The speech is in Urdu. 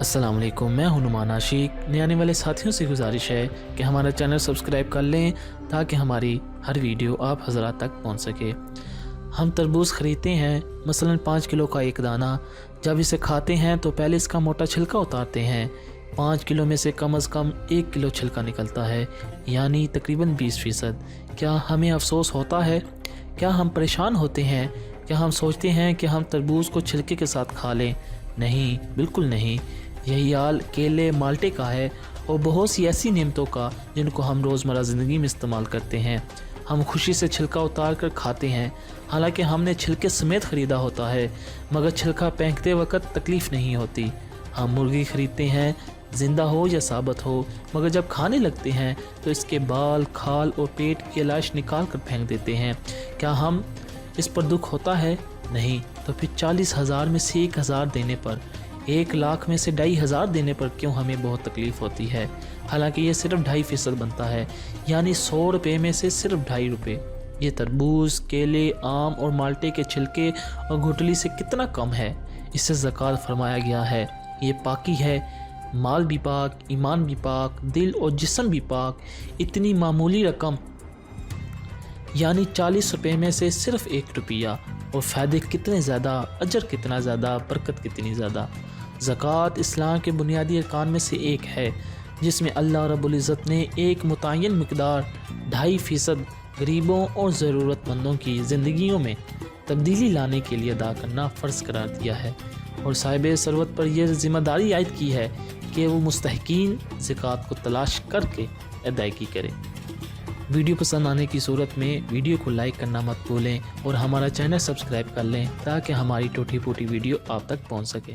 السلام علیکم، میں ہوں نعمان عاشق۔ نئے آنے والے ساتھیوں سے گزارش ہے کہ ہمارا چینل سبسکرائب کر لیں تاکہ ہماری ہر ویڈیو آپ حضرات تک پہنچ سکے۔ ہم تربوز خریدتے ہیں، مثلا 5 کلو کا ایک دانہ۔ جب اسے کھاتے ہیں تو پہلے اس کا موٹا چھلکا اتارتے ہیں۔ 5 کلو میں سے کم از کم 1 کلو چھلکا نکلتا ہے، یعنی تقریباً 20%۔ کیا ہمیں افسوس ہوتا ہے؟ کیا ہم پریشان ہوتے ہیں؟ کیا ہم سوچتے ہیں کہ ہم تربوز کو چھلکے کے ساتھ کھا لیں؟ نہیں، بالکل نہیں۔ یہی حال کیلے، مالٹے کا ہے اور بہت سی ایسی نعمتوں کا جن کو ہم روزمرہ زندگی میں استعمال کرتے ہیں۔ ہم خوشی سے چھلکا اتار کر کھاتے ہیں، حالانکہ ہم نے چھلکے سمیت خریدا ہوتا ہے، مگر چھلکا پھینکتے وقت تکلیف نہیں ہوتی۔ ہم مرغی خریدتے ہیں، زندہ ہو یا ثابت ہو، مگر جب کھانے لگتے ہیں تو اس کے بال، کھال اور پیٹ کی لائش نکال کر پھینک دیتے ہیں۔ کیا ہم اس پر دکھ ہوتا ہے؟ نہیں۔ تو پھر 40,000 میں سے 1,000 دینے پر، 1,00,000 میں سے 2,500 دینے پر کیوں ہمیں بہت تکلیف ہوتی ہے؟ حالانکہ یہ صرف 2.5% بنتا ہے، یعنی 100 روپے میں سے صرف 2.5 روپے۔ یہ تربوز، کیلے، آم اور مالٹے کے چھلکے اور گھٹلی سے کتنا کم ہے۔ اس سے زکوٰۃ فرمایا گیا ہے۔ یہ پاکی ہے، مال بھی پاک، ایمان بھی پاک، دل اور جسم بھی پاک۔ اتنی معمولی رقم، یعنی 40 روپے میں سے صرف 1 روپیہ، اور فائدے کتنے زیادہ، اجر کتنا زیادہ، برکت کتنی زیادہ۔ زکوٰۃ اسلام کے بنیادی ارکان میں سے ایک ہے، جس میں اللہ رب العزت نے ایک متعین مقدار 2.5% غریبوں اور ضرورت مندوں کی زندگیوں میں تبدیلی لانے کے لیے ادا کرنا فرض قرار دیا ہے، اور صاحب ثروت پر یہ ذمہ داری عائد کی ہے کہ وہ مستحقین زکوٰۃ کو تلاش کر کے ادائیگی کرے۔ ویڈیو پسند آنے کی صورت میں ویڈیو کو لائک کرنا مت بھولیں اور ہمارا چینل سبسکرائب کر لیں تاکہ ہماری ٹوٹی پھوٹی ویڈیو آپ تک پہنچ سکے۔